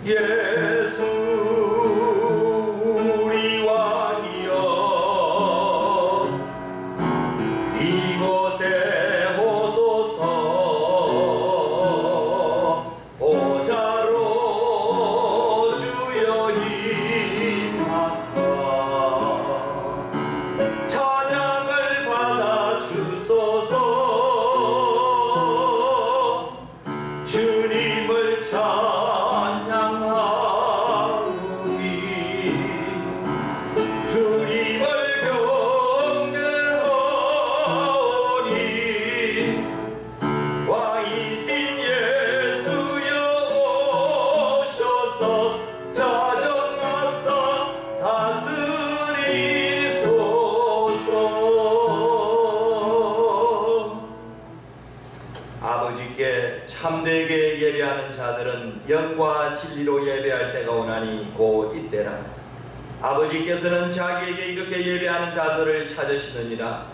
예수 우리 왕이여 이곳에 오소서 보좌로 주여 임하사 찬양을 받아 주소서 주님을 찬양하오니 주님을 경배하오니 왕이신 예수여 오셔서 자정하사 다스리소서. 아버지께 참되게 예배하는 자들은 영과 진리로 예배할 때가 오나니 곧 이때라. 아버지께서는 자기에게 이렇게 예배하는 자들을 찾으시느니라.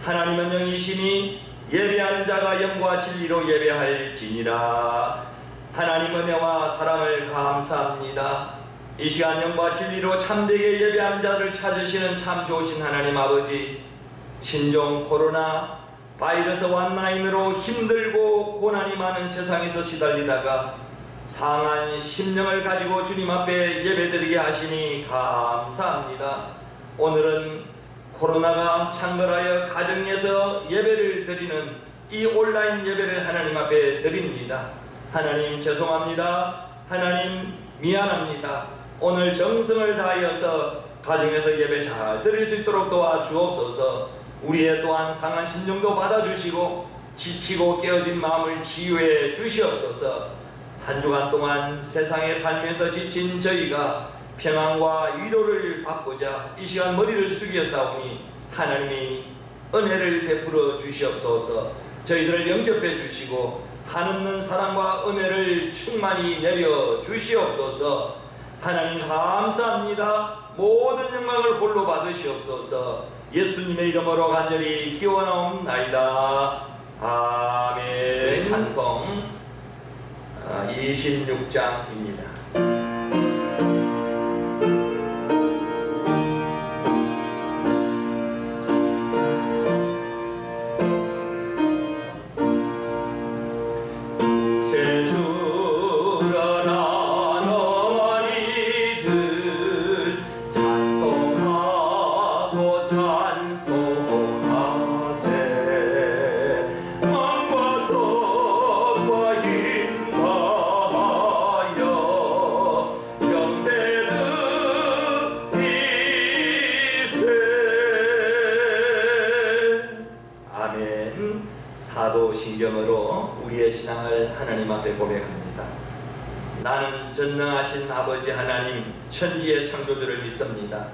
하나님은 영이시니 예배하는 자가 영과 진리로 예배할지니라. 하나님 은혜와 사랑을 감사합니다. 이 시간 영과 진리로 참되게 예배하는 자를 찾으시는 참 좋으신 하나님 아버지, 신종 코로나 바이러스 완나인으로 힘들고 고난이 많은 세상에서 시달리다가 상한 심령을 가지고 주님 앞에 예배드리게 하시니 감사합니다. 오늘은 코로나가 창궐하여 가정에서 예배를 드리는 이 온라인 예배를 하나님 앞에 드립니다. 하나님 죄송합니다. 하나님 미안합니다. 오늘 정성을 다하여서 가정에서 예배 잘 드릴 수 있도록 도와주옵소서. 우리의 또한 상한 심령도 받아주시고 지치고 깨어진 마음을 치유해 주시옵소서. 한 주간 동안 세상의 삶에서 지친 저희가 평안과 위로를 받고자 이 시간 머리를 숙여싸우니 하나님이 은혜를 베풀어 주시옵소서. 저희들을 영접해 주시고 한없는 사랑과 은혜를 충만히 내려 주시옵소서. 하나님 감사합니다. 모든 영광을 홀로 받으시옵소서. 예수님의 이름으로 간절히 기원하옵나이다. 아멘. 찬송 26장입니다. 사도신경으로 우리의 신앙을 하나님 앞에 고백합니다. 나는 전능하신 아버지 하나님 천지의 창조주를 믿습니다.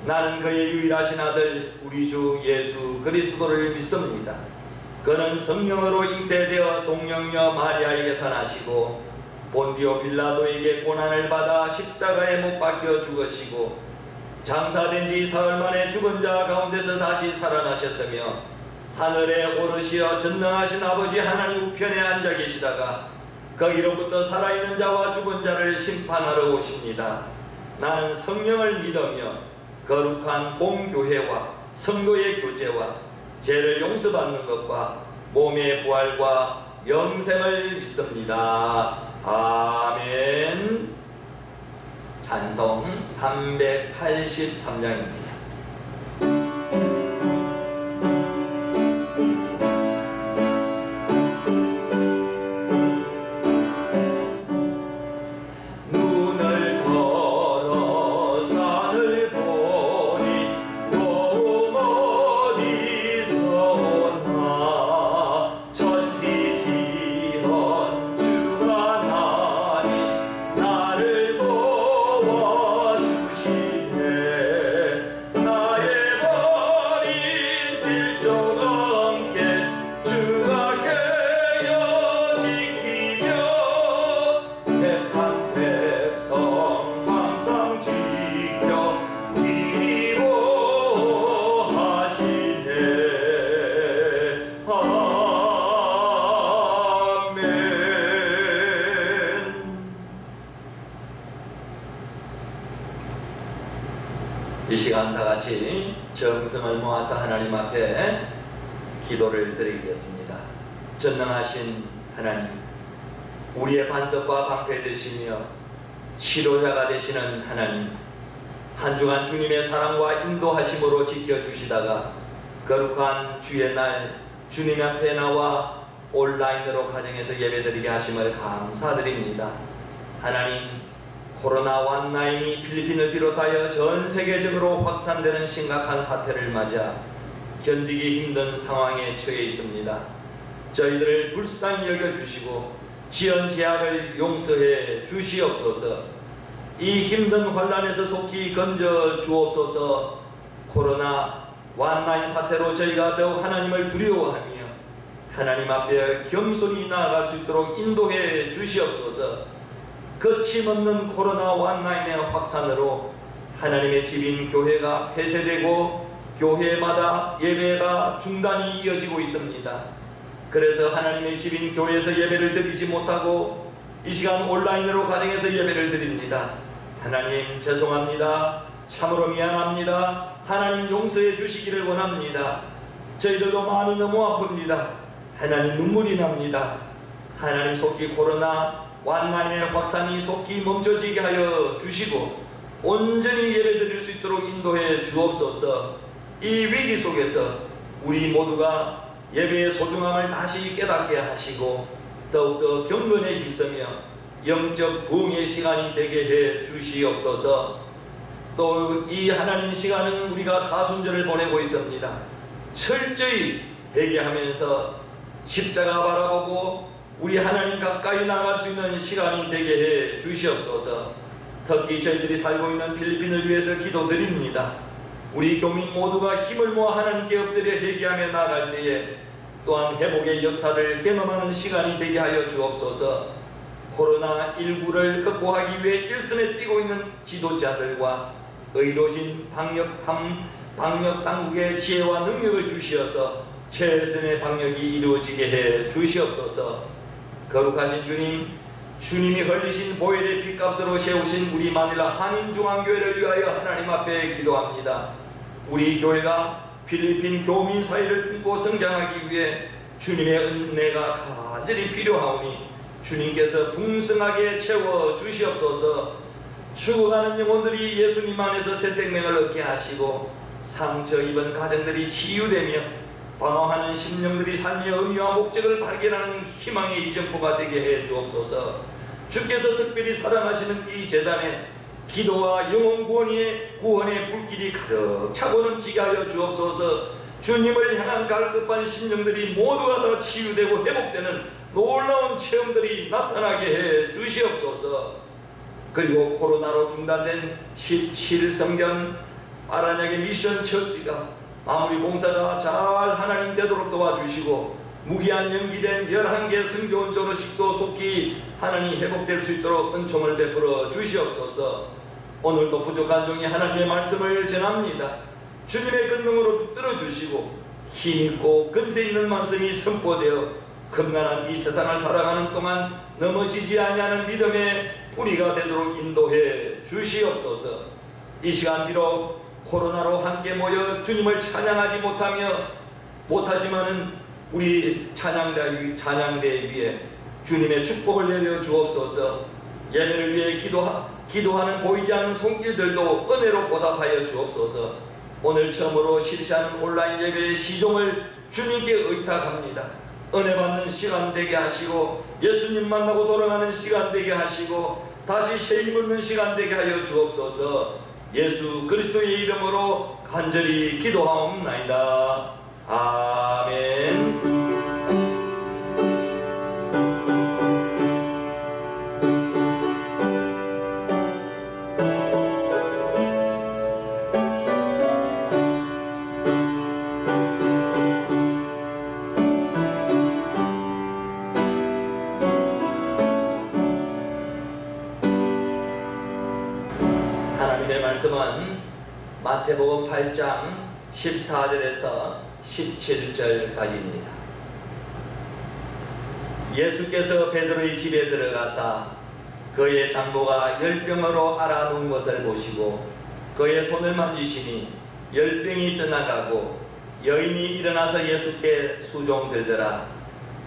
나는 그의 유일하신 아들 우리 주 예수 그리스도를 믿습니다. 그는 성령으로 잉태되어 동정녀 마리아에게서 나시고 본디오 빌라도에게 고난을 받아 십자가에 못 박혀 죽으시고 장사된 지 사흘 만에 죽은 자 가운데서 다시 살아나셨으며 하늘에 오르시어 전능하신 아버지 하나님 우편에 앉아 계시다가 거기로부터 살아있는 자와 죽은 자를 심판하러 오십니다. 나는 성령을 믿으며 거룩한 공교회와 성도의 교제와 죄를 용서받는 것과 몸의 부활과 영생을 믿습니다. 아멘. 찬송 383장입니다. 이 시간 다 같이 정성을 모아서 하나님 앞에 기도를 드리겠습니다. 전능하신 하나님, 우리의 반석과 방패 되시며 치료자가 되시는 하나님, 한 주간 주님의 사랑과 인도하심으로 지켜주시다가 거룩한 주의 날 주님 앞에 나와 온라인으로 가정에서 예배드리게 하심을 감사드립니다. 하나님, 코로나19이 필리핀을 비롯하여 전 세계적으로 확산되는 심각한 사태를 맞아 견디기 힘든 상황에 처해 있습니다. 저희들을 불쌍히 여겨주시고 지연제약을 용서해 주시옵소서. 이 힘든 환난에서 속히 건져 주옵소서. 코로나19 사태로 저희가 더욱 하나님을 두려워하며 하나님 앞에 겸손히 나아갈 수 있도록 인도해 주시옵소서. 거침없는 코로나19의 확산으로 하나님의 집인 교회가 폐쇄되고 교회마다 예배가 중단이 이어지고 있습니다. 그래서 하나님의 집인 교회에서 예배를 드리지 못하고 이 시간 온라인으로 가정에서 예배를 드립니다. 하나님 죄송합니다. 참으로 미안합니다. 하나님 용서해 주시기를 원합니다. 저희들도 마음이 너무 아픕니다. 하나님 눈물이 납니다. 하나님 속히 코로나19의 확산이 속히 멈춰지게 하여 주시고 온전히 예배드릴 수 있도록 인도해 주옵소서. 이 위기 속에서 우리 모두가 예배의 소중함을 다시 깨닫게 하시고 더욱더 경건에 힘쓰며 영적 부흥의 시간이 되게 해 주시옵소서. 또 이 하나님 시간은 우리가 사순절을 보내고 있습니다. 철저히 회개하면서 십자가 바라보고 우리 하나님 가까이 나갈 수 있는 시간이 되게 해 주시옵소서. 특히 저희들이 살고 있는 필리핀을 위해서 기도드립니다. 우리 교민 모두가 힘을 모아 하나님께 엎드려 회개하며 나아갈 때에 또한 회복의 역사를 경험하는 시간이 되게 하여 주옵소서. 코로나19를 극복하기 위해 일선에 뛰고 있는 지도자들과 의료진 방역 당국의 지혜와 능력을 주시어서 최선의 방역이 이루어지게 해 주시옵소서. 거룩하신 주님, 주님이 흘리신 보혈의 피값으로 세우신 우리 마닐라 한인중앙교회를 위하여 하나님 앞에 기도합니다. 우리 교회가 필리핀 교민 사회를 품고 성장하기 위해 주님의 은혜가 간절히 필요하오니 주님께서 풍성하게 채워 주시옵소서. 죽어가는 영혼들이 예수님 안에서 새 생명을 얻게 하시고 상처 입은 가정들이 치유되며 방황하는 심령들이 삶의 의미와 목적을 발견하는 희망의 이정표가 되게 해 주옵소서. 주께서 특별히 사랑하시는 이 재단에 기도와 영혼 구원의 불길이 가득 차고 넘치게 하여 주옵소서. 주님을 향한 갈급한 심령들이 모두가 다 치유되고 회복되는 놀라운 체험들이 나타나게 해 주시옵소서. 그리고 코로나로 중단된 17성전 아라냐의 미션 처치가 마무리 공사가 잘 하나님 되도록 도와주시고 무기한 연기된 11개 성교원 졸업식도 속히 하나님 회복될 수 있도록 은총을 베풀어 주시옵소서. 오늘도 부족한 종이 하나님의 말씀을 전합니다. 주님의 권능으로 붙들어 주시고 힘있고 근세 있는 말씀이 선포되어 험난한 이 세상을 살아가는 동안 넘어지지 아니하는 믿음의 뿌리가 되도록 인도해 주시옵소서. 이 시간 비록 코로나로 함께 모여 주님을 찬양하지 못하지만은 우리 찬양대 위에 주님의 축복을 내려 주옵소서. 예배를 위해 기도하는 보이지 않는 손길들도 은혜로 보답하여 주옵소서. 오늘 처음으로 실시하는 온라인 예배의 시종을 주님께 의탁합니다. 은혜 받는 시간 되게 하시고 예수님 만나고 돌아가는 시간 되게 하시고 다시 새 힘 얻는 시간 되게 하여 주옵소서. 예수 그리스도의 이름으로 간절히 기도하옵나이다. 아멘. 하나님의 말씀은 마태복음 8장 14절에서 17절까지입니다. 예수께서 베드로의 집에 들어가사 그의 장모가 열병으로 앓아 누운 것을 보시고 그의 손을 만지시니 열병이 떠나가고 여인이 일어나서 예수께 수종들더라.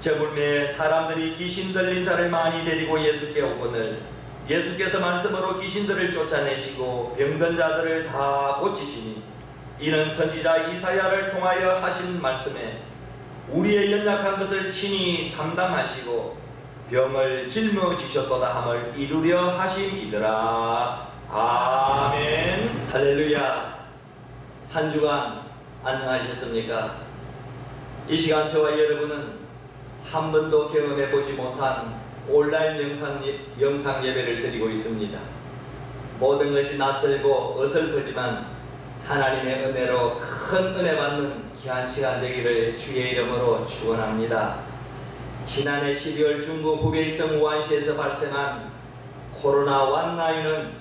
저물매에 사람들이 귀신 들린 자를 많이 데리고 예수께 오거늘 예수께서 말씀으로 귀신들을 쫓아내시고 병든 자들을 다 고치시니 이는 선지자 이사야를 통하여 하신 말씀에 우리의 연약한 것을 친히 감당하시고 병을 짊어지셨도다 함을 이루려 하심이더라. 아멘. 할렐루야. 한 주간 안녕하셨습니까? 이 시간 저와 여러분은 한 번도 경험해 보지 못한 온라인 영상 예배를 드리고 있습니다. 모든 것이 낯설고 어설프지만 하나님의 은혜로 큰 은혜 받는 귀한 시간 되기를 주의 이름으로 축원합니다. 지난해 12월 중국 후베이성 우한시에서 발생한 코로나19는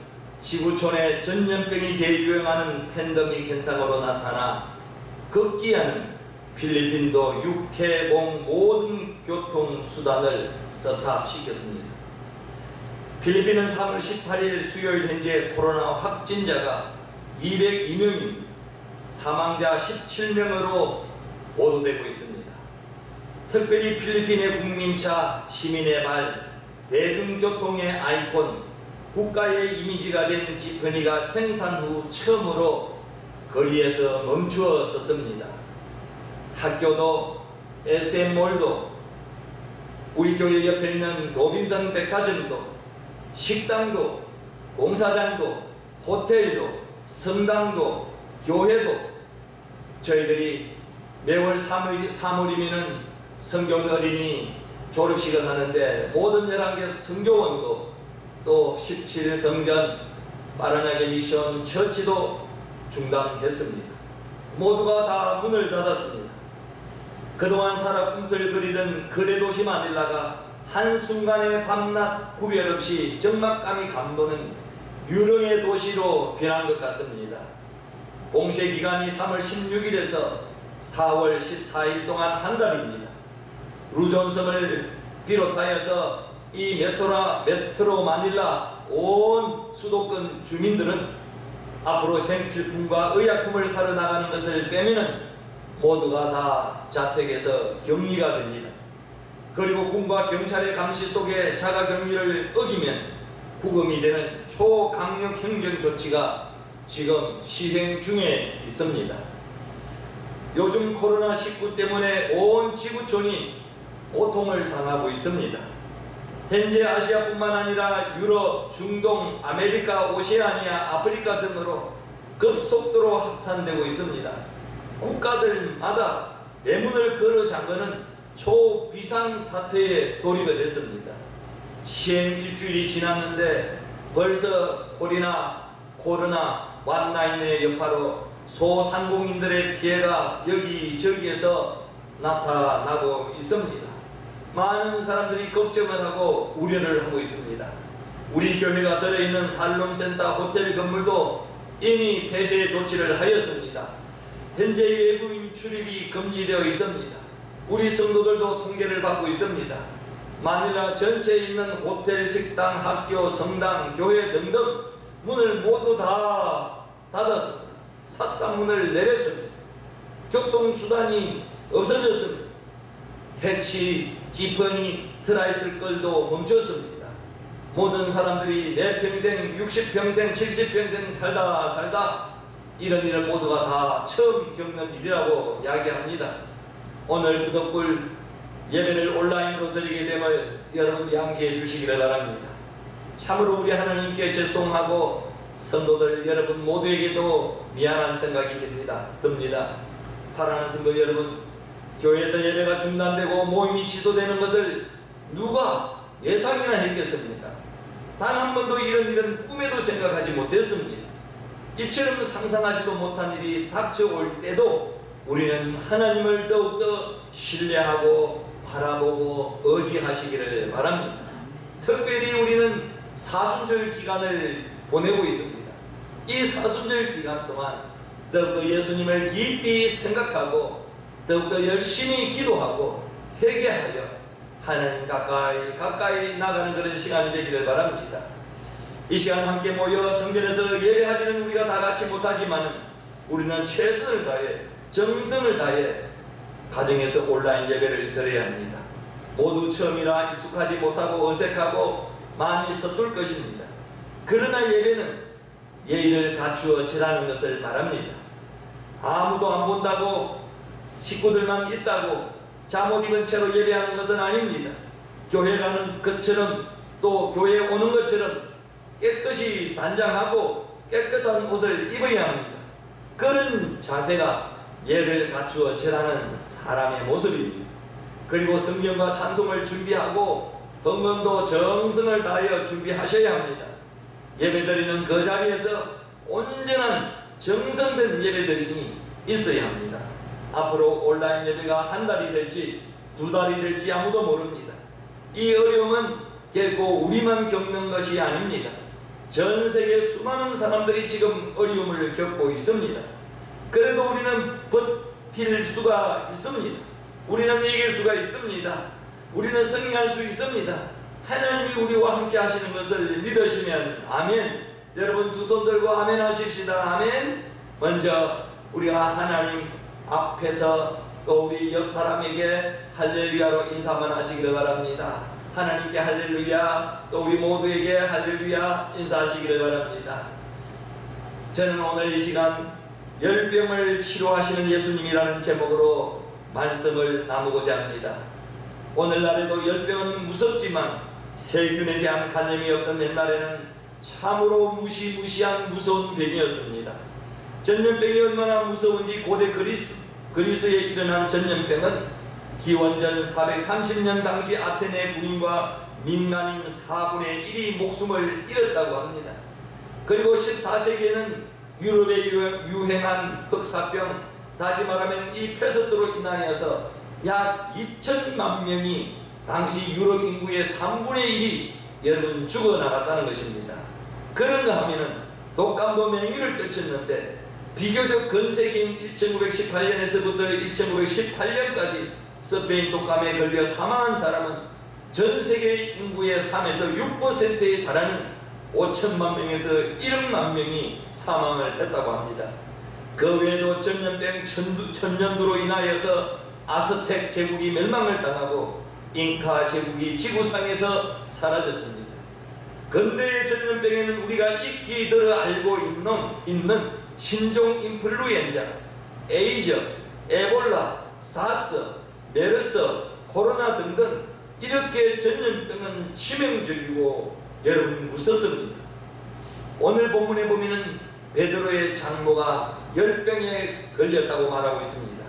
지구촌에 전염병이 대유행하는 팬데믹 현상으로 나타나 급기야는 필리핀도 육해공 모든 교통수단을 스탑시켰습니다. 필리핀은 3월 18일 수요일 현재 코로나 확진자가 202명입니다. 사망자 17명으로 보도되고 있습니다. 특별히 필리핀의 국민차, 시민의 발, 대중교통의 아이콘, 국가의 이미지가 된 지퍼니가 생산 후 처음으로 거리에서 멈추어 섰습니다. 학교도 SM몰도 우리 교회 옆에 있는 로빈슨 백화점도 식당도 공사장도 호텔도 성당도 교회도 저희들이 매월 3월이면은 성경 어린이 졸업식을 하는데 모든 11개 성교원도 또 17성전 빠르나게 미션 처치도 중단했습니다. 모두가 다 문을 닫았습니다. 그동안 살아 꿈틀거리던 거래도시 마닐라가 한순간에 밤낮 구별 없이 적막감이 감도는 유령의 도시로 변한 것 같습니다. 공세 기간이 3월 16일에서 4월 14일 동안 한 달입니다. 루존섬을 비롯하여서 이 메트로 마닐라 온 수도권 주민들은 앞으로 생필품과 의약품을 사러 나가는 것을 빼면은 모두가 다 자택에서 격리가 됩니다. 그리고 군과 경찰의 감시 속에 자가격리를 어기면 구금이 되는 초강력 행정 조치가 지금 시행 중에 있습니다. 요즘 코로나19 때문에 온 지구촌이 고통을 당하고 있습니다. 현재 아시아뿐만 아니라 유럽, 중동, 아메리카, 오세아니아, 아프리카 등으로 급속도로 확산되고 있습니다. 국가들마다 내문을 걸어 잠그는 초비상 사태에 돌입을 했습니다. 시행 일주일이 지났는데 벌써 코로나19의 여파로 소상공인들의 피해가 여기저기에서 나타나고 있습니다. 많은 사람들이 걱정을 하고 우려를 하고 있습니다. 우리 교회가 들어있는 살롬센터 호텔 건물도 이미 폐쇄 조치를 하였습니다. 현재 외부인 출입이 금지되어 있습니다. 우리 성도들도 통계를 받고 있습니다. 마닐라 전체에 있는 호텔, 식당, 학교, 성당, 교회 등등 문을 모두 다 닫았습니다. 삭방문을 내렸습니다. 교통수단이 없어졌습니다. 택시, 지퍼니, 트라이슬걸도 멈췄습니다. 모든 사람들이 내 평생, 60평생, 70평생 살다 이런 일을 모두가 다 처음 겪는 일이라고 이야기합니다. 오늘 부덕불 예배를 온라인으로 드리게 됨을 여러분 양지해 주시기를 바랍니다. 참으로 우리 하나님께 죄송하고 성도들 여러분 모두에게도 미안한 생각이 듭니다. 사랑하는 성도 여러분, 교회에서 예배가 중단되고 모임이 취소되는 것을 누가 예상이나 했겠습니까? 단 한 번도 이런 일은 꿈에도 생각하지 못했습니다. 이처럼 상상하지도 못한 일이 닥쳐올 때도 우리는 하나님을 더욱더 신뢰하고 바라보고 의지하시기를 바랍니다. 특별히 우리는 사순절 기간을 보내고 있습니다. 이 사순절 기간 동안 더욱더 예수님을 깊이 생각하고 더욱더 열심히 기도하고 회개하여 하나님 가까이 나가는 그런 시간이 되기를 바랍니다. 이 시간 함께 모여 성전에서 예배하지는 우리가 다 같이 못하지만 우리는 최선을 다해 정성을 다해 가정에서 온라인 예배를 드려야 합니다. 모두 처음이라 익숙하지 못하고 어색하고 많이 서툴 것입니다. 그러나 예배는 예의를 갖추어 절하는 것을 말합니다. 아무도 안 본다고 식구들만 있다고 잠옷 입은 채로 예배하는 것은 아닙니다. 교회 가는 것처럼 또 교회에 오는 것처럼 깨끗이 단장하고 깨끗한 옷을 입어야 합니다. 그런 자세가 예를 갖추어 절하는 사람의 모습입니다. 그리고 성경과 찬송을 준비하고 헌금도 정성을 다하여 준비하셔야 합니다. 예배드리는 그 자리에서 온전한 정성된 예배드림이 있어야 합니다. 앞으로 온라인 예배가 한 달이 될지 두 달이 될지 아무도 모릅니다. 이 어려움은 결코 우리만 겪는 것이 아닙니다. 전 세계 수많은 사람들이 지금 어려움을 겪고 있습니다. 그래도 우리는 버틸 수가 있습니다. 우리는 이길 수가 있습니다. 우리는 승리할 수 있습니다. 하나님이 우리와 함께 하시는 것을 믿으시면 아멘. 여러분 두 손 들고 아멘 하십시다. 아멘. 먼저 우리가 하나님 앞에서 또 우리 옆 사람에게 할렐루야로 인사만 하시기를 바랍니다. 하나님께 할렐루야, 또 우리 모두에게 할렐루야 인사하시기를 바랍니다. 저는 오늘 이 시간 열병을 치료하시는 예수님이라는 제목으로 말씀을 나누고자 합니다. 오늘날에도 열병은 무섭지만 세균에 대한 간염이 없던 옛날에는 참으로 무시무시한 무서운 병이었습니다. 전염병이 얼마나 무서운지 고대 그리스에 일어난 전염병은 기원전 430년 당시 아테네 군인과 민간인 4분의 1이 목숨을 잃었다고 합니다. 그리고 14세기에는 유럽에 유행한 흑사병, 다시 말하면 이 페스트로 인하여서 약 2천만 명이 당시 유럽 인구의 3분의 1이 여러분 죽어나갔다는 것입니다. 그런가 하면은 독감도 명의를 떨쳤는데 비교적 근세기인 1918년에서부터 1918년까지 스페인 독감에 걸려 사망한 사람은 전 세계 인구의 3에서 6%에 달하는 5천만 명에서 1억만 명이 사망을 했다고 합니다. 그 외에도 전염병 천년두로 인하여서 아스텍 제국이 멸망을 당하고 잉카 제국이 지구상에서 사라졌습니다. 근대의 전염병에는 우리가 익히 들어 알고 있는 신종 인플루엔자, 에이즈, 에볼라, 사스, 메르스, 코로나 등등 이렇게 전염병은 치명적이고 여러분 무섭습니다. 오늘 본문에 보면은 베드로의 장모가 열병에 걸렸다고 말하고 있습니다.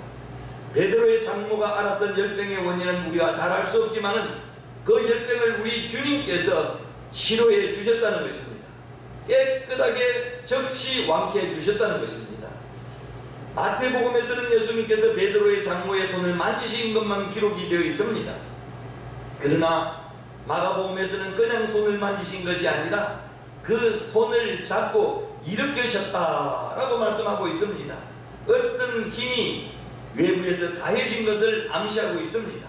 베드로의 장모가 앓았던 열병의 원인은 우리가 잘 알 수 없지만은 그 열병을 우리 주님께서 치료해 주셨다는 것입니다. 깨끗하게 적시 완쾌해 주셨다는 것입니다. 마태복음에서는 예수님께서 베드로의 장모의 손을 만지신 것만 기록이 되어 있습니다. 그러나 마가복음에서는 그냥 손을 만지신 것이 아니라 그 손을 잡고 일으키셨다라고 말씀하고 있습니다. 어떤 힘이 외부에서 가해진 것을 암시하고 있습니다.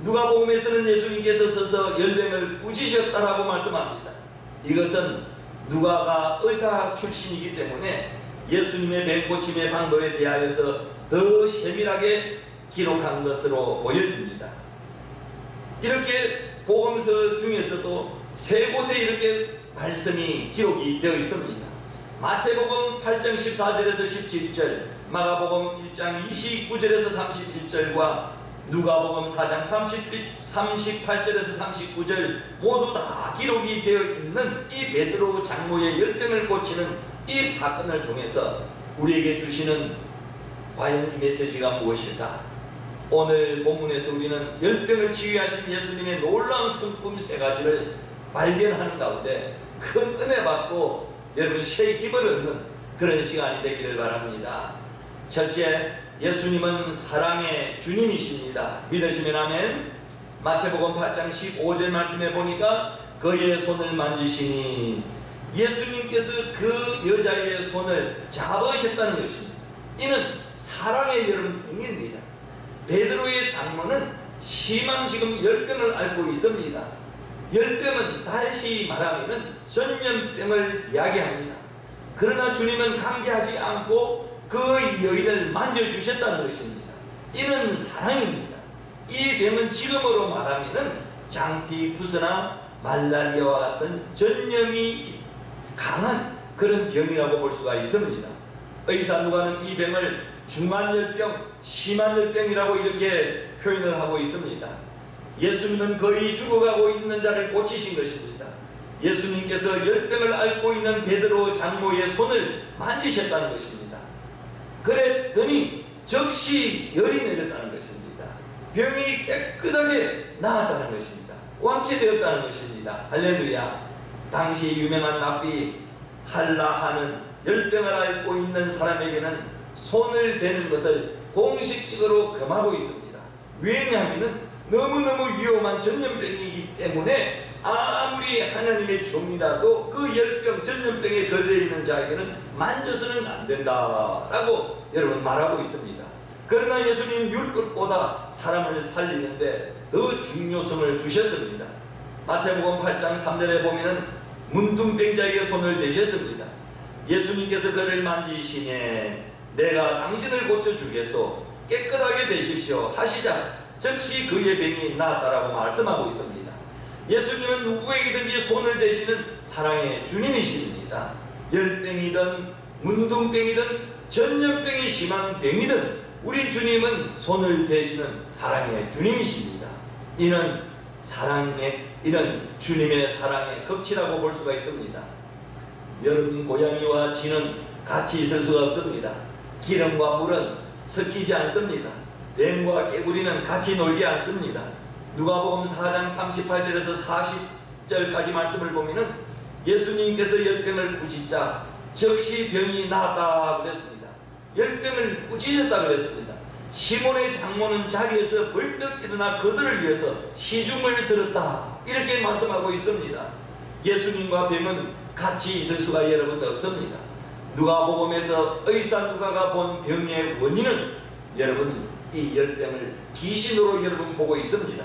누가복음에서는 예수님께서 서서 열병을 꾸짖으셨다라고 말씀합니다. 이것은 누가가 의사 출신이기 때문에 예수님의 병고침의 방법에 대하여서 더 세밀하게 기록한 것으로 보여집니다. 이렇게 복음서 중에서도 세 곳에 이렇게 말씀이 기록이 되어 있습니다. 마태복음 8장 14절에서 17절, 마가복음 1장 29절에서 31절과 누가복음 4장 38절에서 39절 모두 다 기록이 되어 있는 이 베드로 장모의 열병을 고치는 이 사건을 통해서 우리에게 주시는 과연 이 메시지가 무엇일까? 오늘 본문에서 우리는 열병을 치유하신 예수님의 놀라운 성품 세 가지를 발견하는 가운데 큰 은혜 받고 여러분 새 힘을 얻는 그런 시간이 되기를 바랍니다. 첫째, 예수님은 사랑의 주님이십니다. 믿으시면 아멘. 마태복음 8장 15절 말씀에 보니까 그의 손을 만지시니 예수님께서 그 여자의 손을 잡으셨다는 것입니다. 이는 사랑의 여러분입니다. 베드로의 장모는 심한 지금 열병을 앓고 있습니다. 열병은 다시 말하면 전염병을 이야기합니다. 그러나 주님은 강제하지 않고 그 여인을 만져주셨다는 것입니다. 이는 사랑입니다. 이 병은 지금으로 말하면 장티푸스나 말라리아와 같은 전염이 강한 그런 병이라고 볼 수가 있습니다. 의사 누가는 이 병을 중환열병, 심한열병이라고 이렇게 표현을 하고 있습니다. 예수님은 거의 죽어가고 있는 자를 고치신 것입니다. 예수님께서 열병을 앓고 있는 베드로 장모의 손을 만지셨다는 것입니다. 그랬더니 즉시 열이 내렸다는 것입니다. 병이 깨끗하게 나았다는 것입니다. 완쾌되었다는 것입니다. 할렐루야. 당시 유명한 랍비 할라하는 열병을 앓고 있는 사람에게는 손을 대는 것을 공식적으로 금하고 있습니다. 왜냐하면 너무너무 위험한 전염병이기 때문에 아무리 하나님의 종이라도 그 열병, 전염병에 걸려있는 자에게는 만져서는 안 된다라고 여러분 말하고 있습니다. 그러나 예수님 율법보다 사람을 살리는데 더 중요성을 두셨습니다. 마태복음 8장 3절에 보면은 문둥병자에게 손을 대셨습니다. 예수님께서 그를 만지시니 내가 당신을 고쳐주겠소, 깨끗하게 되십시오 하시자 즉시 그의 병이 나았다라고 말씀하고 있습니다. 예수님은 누구에게든지 손을 대시는 사랑의 주님이십니다. 열병이든 문둥병이든 전염병이 심한 병이든 우리 주님은 손을 대시는 사랑의 주님이십니다. 이는 주님의 사랑의 극치라고 볼 수가 있습니다. 여러분, 고양이와 쥐는 같이 있을 수가 없습니다. 기름과 물은 섞이지 않습니다. 뱀과 개구리는 같이 놀지 않습니다. 누가복음 4장 38절에서 40절까지 말씀을 보면은 예수님께서 열병을 꾸짖자 즉시 병이 나았다 그랬습니다. 열병을 꾸짖었다 그랬습니다. 시몬의 장모는 자리에서 벌떡 일어나 그들을 위해서 시중을 들었다 이렇게 말씀하고 있습니다. 예수님과 병은 같이 있을 수가 여러분 없습니다. 누가복음에서 의사 누가가 본 병의 원인은 여러분 이 열병을 귀신으로 여러분 보고 있습니다.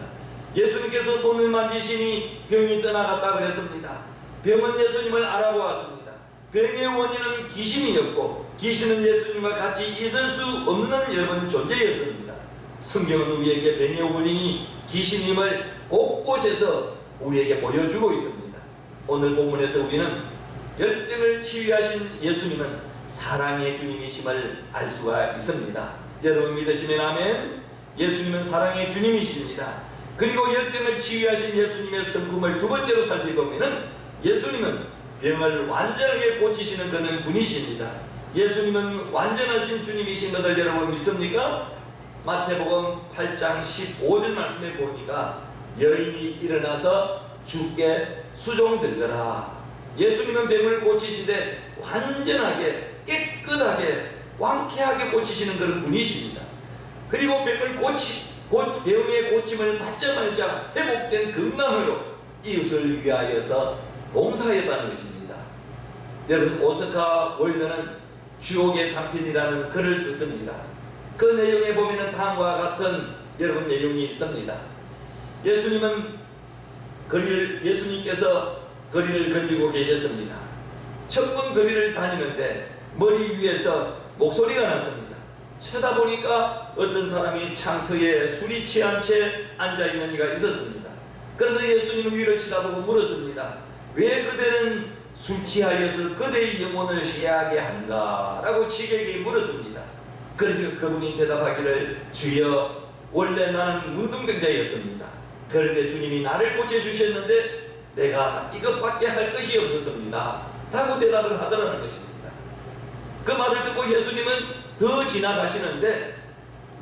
예수님께서 손을 만지시니 병이 떠나갔다 그랬습니다. 병은 예수님을 알아보았습니다. 병의 원인은 귀신이었고 귀신은 예수님과 같이 있을 수 없는 여러분 존재였습니다. 성경은 우리에게 병의 원인이 귀신임을 곳곳에서 우리에게 보여주고 있습니다. 오늘 본문에서 우리는 열병을 치유하신 예수님은 사랑의 주님이심을 알 수가 있습니다. 여러분 믿으시면 아멘. 예수님은 사랑의 주님이십니다. 그리고 열병을 치유하신 예수님의 성품을 두 번째로 살펴보면 예수님은 병을 완전하게 고치시는 그는 분이십니다. 예수님은 완전하신 주님이신 것을 여러분 믿습니까? 마태복음 8장 15절 말씀에 보니까 여인이 일어나서 주께 수종들더라. 예수님은 병을 고치시되 완전하게 깨끗하게 완쾌하게 고치시는 그런 분이십니다. 그리고 병의 고침을 받자마자 회복된 건강으로 이웃을 위하여서 봉사했다는 것입니다. 여러분 오스카 월드는 주옥의 단편이라는 글을 썼습니다. 그 내용에 보면 다음과 같은 여러분 내용이 있습니다. 예수님께서 거리를 건너고 계셨습니다. 첫 번 거리를 다니는데 머리 위에서 목소리가 났습니다. 쳐다보니까 어떤 사람이 창터에 술이 취한 채 앉아있는 이가 있었습니다. 그래서 예수님은 위를 쳐다보고 물었습니다. 왜 그대는 술 취하여서 그대의 영혼을 쇠하게 한가? 라고 지객이 물었습니다. 그래서 그분이 대답하기를 주여 원래 나는 문둥병자였습니다. 그런데 주님이 나를 고쳐주셨는데 내가 이것밖에 할 것이 없었습니다. 라고 대답을 하더라는 것입니다. 그 말을 듣고 예수님은 더 지나가시는데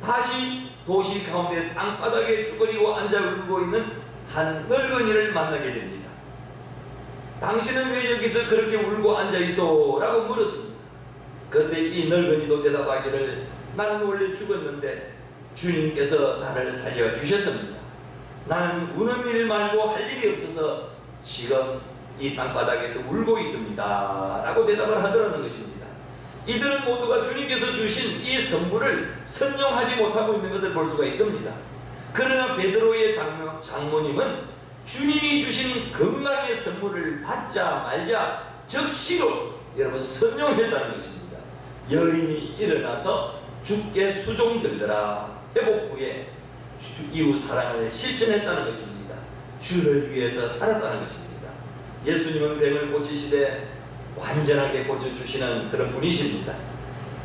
다시 도시 가운데 땅바닥에 쭈그리고 앉아 울고 있는 한 늙은이를 만나게 됩니다. 당신은 왜 여기서 그렇게 울고 앉아있어? 라고 물었습니다. 그런데 이 늙은이도 대답하기를 나는 원래 죽었는데 주님께서 나를 살려주셨습니다. 나는 우는 일 말고 할 일이 없어서 지금 이 땅바닥에서 울고 있습니다. 라고 대답을 하더라는 것입니다. 이들은 모두가 주님께서 주신 이 선물을 선용하지 못하고 있는 것을 볼 수가 있습니다. 그러나 베드로의 장모님은 주님이 주신 건강의 선물을 받자 말자 즉시로 여러분 선용했다는 것입니다. 여인이 일어나서 주께 수종들더라. 회복 후에 이웃 사랑을 실천했다는 것입니다. 주를 위해서 살았다는 것입니다. 예수님은 병을 고치시되 완전하게 고쳐주시는 그런 분이십니다.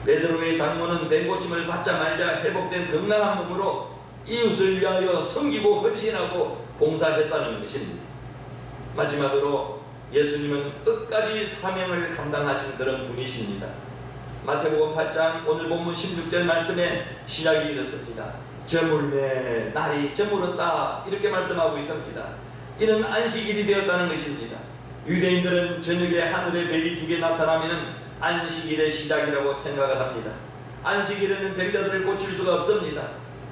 베드로의 장모는 병 고침을 받자 말자 회복된 건강한 몸으로 이웃을 위하여 섬기고 헌신하고 봉사했다는 것입니다. 마지막으로 예수님은 끝까지 사명을 감당하신 그런 분이십니다. 마태복음 8장 오늘 본문 16절 말씀에 시작이 이렇습니다. 저물매 날이 저물었다 이렇게 말씀하고 있습니다. 이는 안식일이 되었다는 것입니다. 유대인들은 저녁에 하늘에 별이 2개 나타나면 안식일의 시작이라고 생각을 합니다. 안식일에는 병자들을 고칠 수가 없습니다.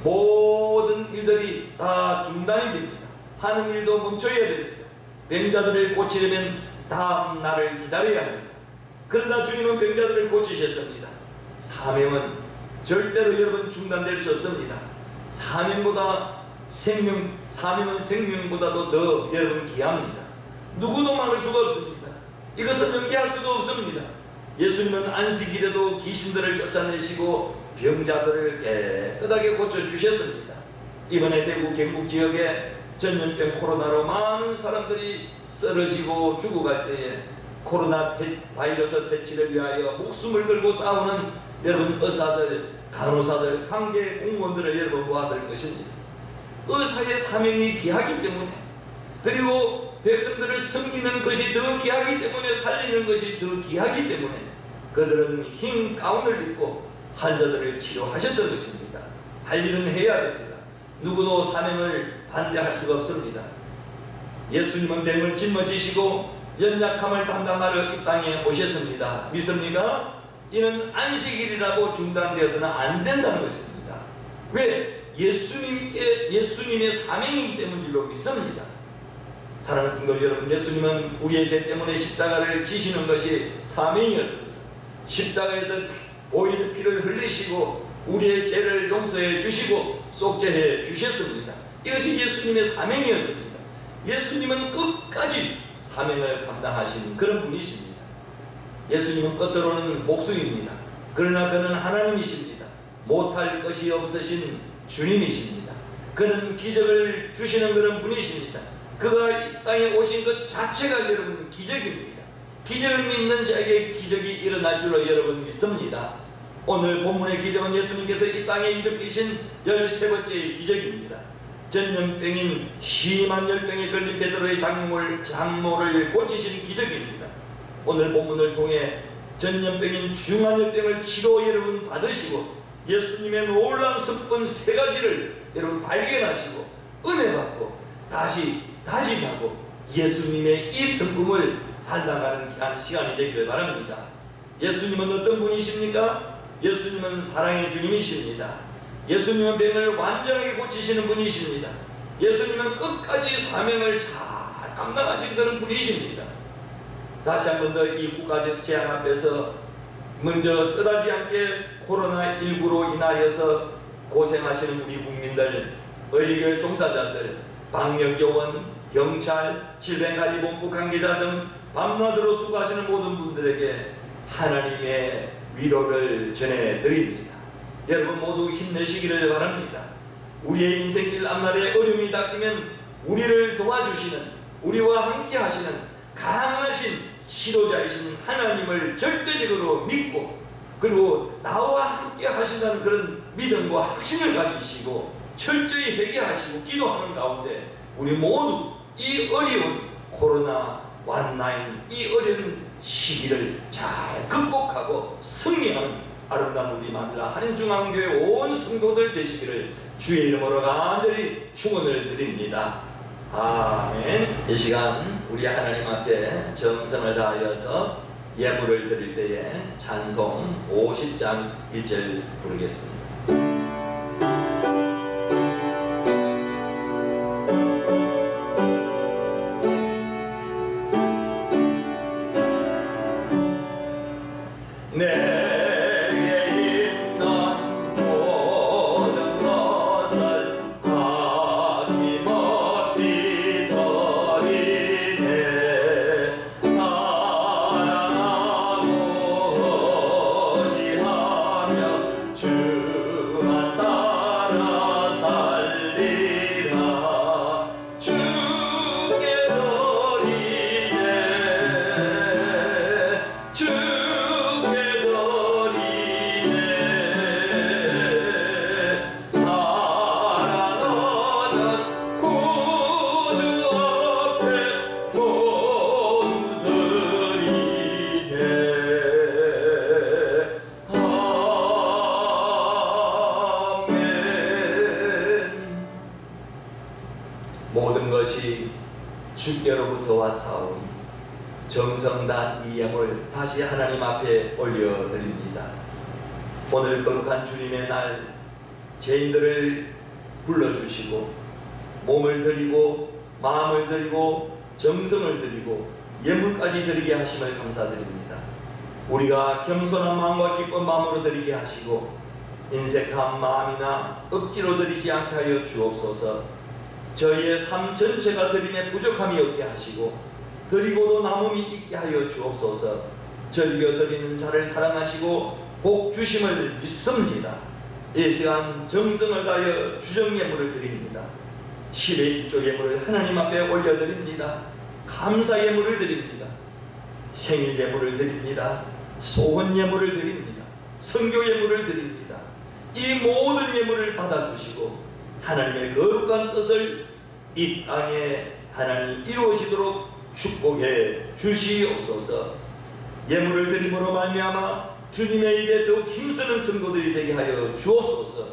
모든 일들이 다 중단이 됩니다. 하는 일도 멈춰야 됩니다. 병자들을 고치려면 다음 날을 기다려야 합니다. 그러나 주님은 병자들을 고치셨습니다. 사명은 절대로 여러분 중단될 수 없습니다. 사명은 생명보다도 더 여러분 귀합니다. 누구도 막을 수가 없습니다. 이것은 연기할 수도 없습니다. 예수님은 안식일에도 귀신들을 쫓아내시고 병자들을 깨끗하게 고쳐주셨습니다. 이번에 대구 경북 지역에 전염병 코로나로 많은 사람들이 쓰러지고 죽어갈 때에 코로나 바이러스 퇴치를 위하여 목숨을 걸고 싸우는 여러분 의사들, 간호사들, 관계 공무원들을 여러분 보았을 것입니다. 의사의 사명이 귀하기 때문에, 그리고 백성들을 섬기는 것이 더 귀하기 때문에, 살리는 것이 더 귀하기 때문에 그들은 흰 가운을 입고 환자들을 치료하셨던 것입니다. 할 일은 해야 됩니다. 누구도 사명을 반대할 수가 없습니다. 예수님은 병을 짊어지시고 연약함을 담당하러 이 땅에 오셨습니다. 믿습니까? 이는 안식일이라고 중단되어서는 안 된다는 것입니다. 왜? 예수님의 사명이기 때문일로 믿습니다. 사랑하는 성도 여러분, 예수님은 우리의 죄 때문에 십자가를 지시는 것이 사명이었습니다. 십자가에서 보이는 피를 흘리시고 우리의 죄를 용서해 주시고 속죄해 주셨습니다. 이것이 예수님의 사명이었습니다. 예수님은 끝까지 사명을 감당하신 그런 분이십니다. 예수님은 겉으로는 목수입니다. 그러나 그는 하나님이십니다. 못할 것이 없으신 주님이십니다. 그는 기적을 주시는 그런 분이십니다. 그가 이 땅에 오신 것 자체가 여러분 기적입니다. 기적을 믿는 자에게 기적이 일어날 줄로 여러분 믿습니다. 오늘 본문의 기적은 예수님께서 이 땅에 일으키신 13번째의 기적입니다. 전염병인 심한 열병에 걸린 베드로의 장모를 고치신 기적입니다. 오늘 본문을 통해 전염병인 중한 열병을 치료 여러분 받으시고 예수님의 놀라운 성품 3가지를 여러분 발견하시고 은혜 받고 다시 가고 예수님의 이 성품을 달라가는 귀한 시간이 되기를 바랍니다. 예수님은 어떤 분이십니까? 예수님은 사랑의 주님이십니다. 예수님은 병을 완전하게 고치시는 분이십니다. 예수님은 끝까지 사명을 잘 감당하신 그런 분이십니다. 다시 한 번 더 이 국가적 재앙 앞에서 먼저 떠나지 않게 코로나19로 인하여서 고생하시는 우리 국민들, 의료교회 종사자들, 방역요원, 경찰, 질병관리본부 관계자 등 밤낮으로 수고하시는 모든 분들에게 하나님의 위로를 전해드립니다. 여러분 모두 힘내시기를 바랍니다. 우리의 인생길 앞날에 어려움이 닥치면 우리를 도와주시는, 우리와 함께 하시는 강하신 지도자이신 하나님을 절대적으로 믿고, 그리고 나와 함께 하신다는 그런 믿음과 확신을 가지시고 철저히 회개하시고 기도하는 가운데 우리 모두 이 어려운 코로나19 이 어려운 시기를 잘 극복하고 승리하는 아름다운 우리 마닐라 한인중앙교회 온 성도들 되시기를 주의 이름으로 간절히 축원을 드립니다. 아멘. 이 시간 우리 하나님 앞에 정성을 다하여서 예물을 드릴 때에 찬송 50장 1절 부르겠습니다. 아낌없이 더 도와사오니 정성단 이 예물 다시 하나님 앞에 올려드립니다. 오늘 거룩한 주님의 날 죄인들을 불러주시고 몸을 드리고 마음을 드리고 정성을 드리고 예물까지 드리게 하심을 감사드립니다. 우리가 겸손한 마음과 기쁜 마음으로 드리게 하시고 인색한 마음이나 억지로 드리지 않게 하여 주옵소서. 저희의 삶 전체가 드림에 부족함이 없게 하시고 드리고도 남음이 있게 하여 주옵소서. 즐겨 드리는 자를 사랑하시고 복 주심을 믿습니다. 이 시간 정성을 다하여 주정 예물을 드립니다. 10의 1조 예물을 하나님 앞에 올려드립니다. 감사 예물을 드립니다. 생일 예물을 드립니다. 소원 예물을 드립니다. 선교 예물을 드립니다. 이 모든 예물을 받아주시고 하나님의 거룩한 뜻을 이 땅에 하나님 이루어지도록 축복해 주시옵소서. 예물을 드림으로 말미암아 주님의 일에 더욱 힘쓰는 성도들이 되게 하여 주옵소서.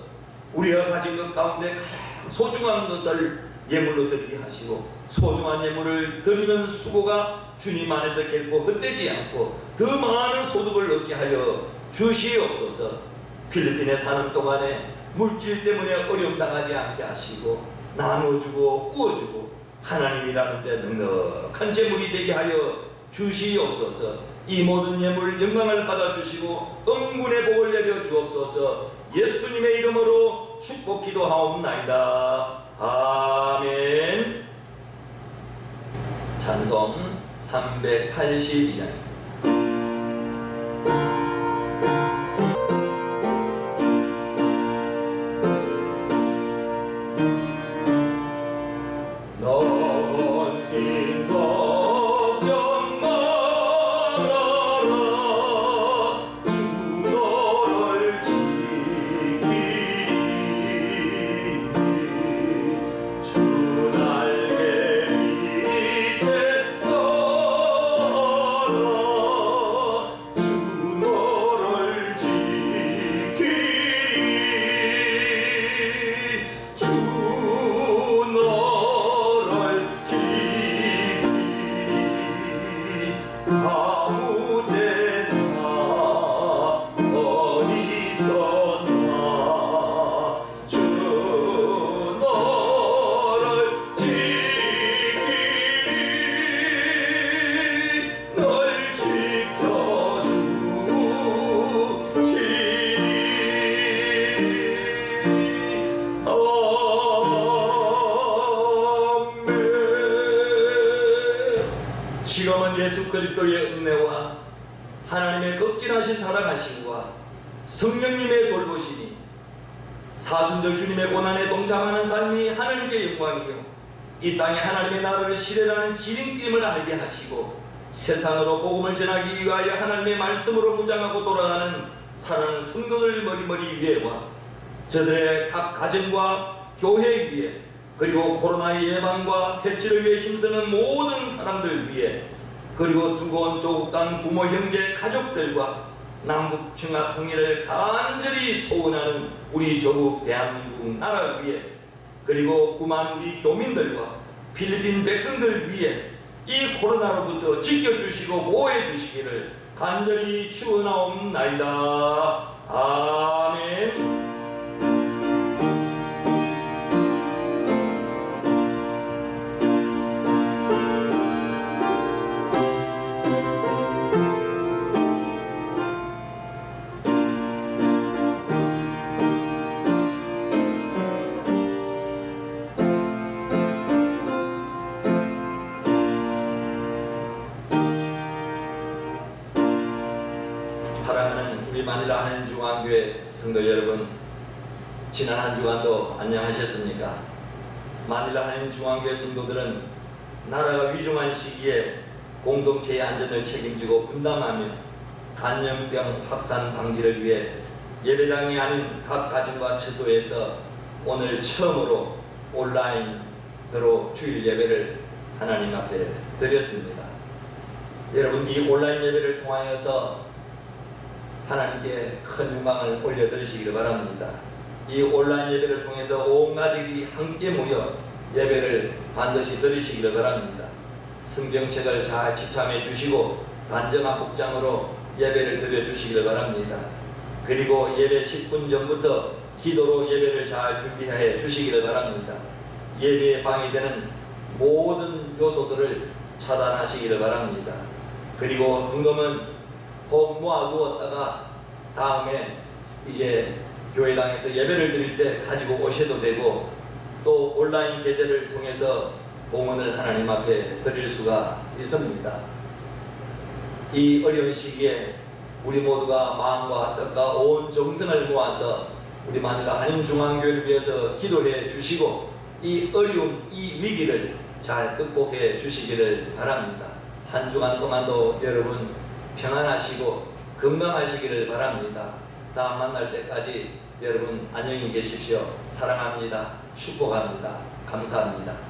우리가 가진 것 가운데 가장 소중한 것을 예물로 드리게 하시고 소중한 예물을 드리는 수고가 주님 안에서 결코 헛되지 않고 더 많은 소득을 얻게 하여 주시옵소서. 필리핀에 사는 동안에 물질 때문에 어려움 당하지 않게 하시고 나눠주고 구워주고 하나님이라는 데 넉넉한 재물이 되게 하여 주시옵소서. 이 모든 예물 영광을 받아주시고 응군의 복을 내려 주옵소서. 예수님의 이름으로 축복 기도하옵나이다. 아멘. 찬송 382장. 예수 그리스도의 은혜와 하나님의 극진하신 사랑하심과 성령님의 돌보심이 사순절 주님의 고난에 동참하는 삶이 하나님께 영광이요 이 땅에 하나님의 나라를 실현하는 지름길임을 알게 하시고 세상으로 복음을 전하기 위하여 하나님의 말씀으로 무장하고 돌아가는 사랑하는 성도들 머리머리 위에와 저들의 각 가정과 교회 위에 그리고 코로나의 예방과 해치를 위해 힘쓰는 모든 사람들 위에 그리고 두고온 조국 땅 부모 형제 가족들과 남북 평화 통일을 간절히 소원하는 우리 조국 대한민국 나라 위에 그리고 9만 우리 교민들과 필리핀 백성들 위에 이 코로나로부터 지켜주시고 보호해 주시기를 간절히 축원하옵나이다. 아멘. 사랑하는 우리 마닐라 한인중앙교회 성도 여러분, 지난 한 주간도 안녕하셨습니까? 마닐라 한인중앙교회 성도들은 나라가 위중한 시기에 공동체의 안전을 책임지고 분담하며 감염병 확산 방지를 위해 예배당이 아닌 각 가정과 처소에서 오늘 처음으로 온라인으로 주일 예배를 하나님 앞에 드렸습니다. 여러분, 이 온라인 예배를 통하여서 하나님께 큰 영광을 올려드리시기를 바랍니다. 이 온라인 예배를 통해서 온 가족이 함께 모여 예배를 반드시 드리시기를 바랍니다. 성경책을 잘 지참해 주시고 단정한 복장으로 예배를 드려 주시기를 바랍니다. 그리고 예배 10분 전부터 기도로 예배를 잘 준비해 주시기를 바랍니다. 예배에 방해되는 모든 요소들을 차단하시기를 바랍니다. 그리고 헌금은 꼭 모아두었다가 다음에 이제 교회당에서 예배를 드릴 때 가지고 오셔도 되고, 또 온라인 계좌를 통해서 봉헌을 하나님 앞에 드릴 수가 있습니다. 이 어려운 시기에 우리 모두가 마음과 뜻과 온 정성을 모아서 우리 마누라 한인중앙교회를 위해서 기도해 주시고 이 어려운 이 위기를 잘 극복해 주시기를 바랍니다. 한 주간 동안도 여러분 평안하시고 건강하시기를 바랍니다. 다음 만날 때까지 여러분 안녕히 계십시오. 사랑합니다. 축복합니다. 감사합니다.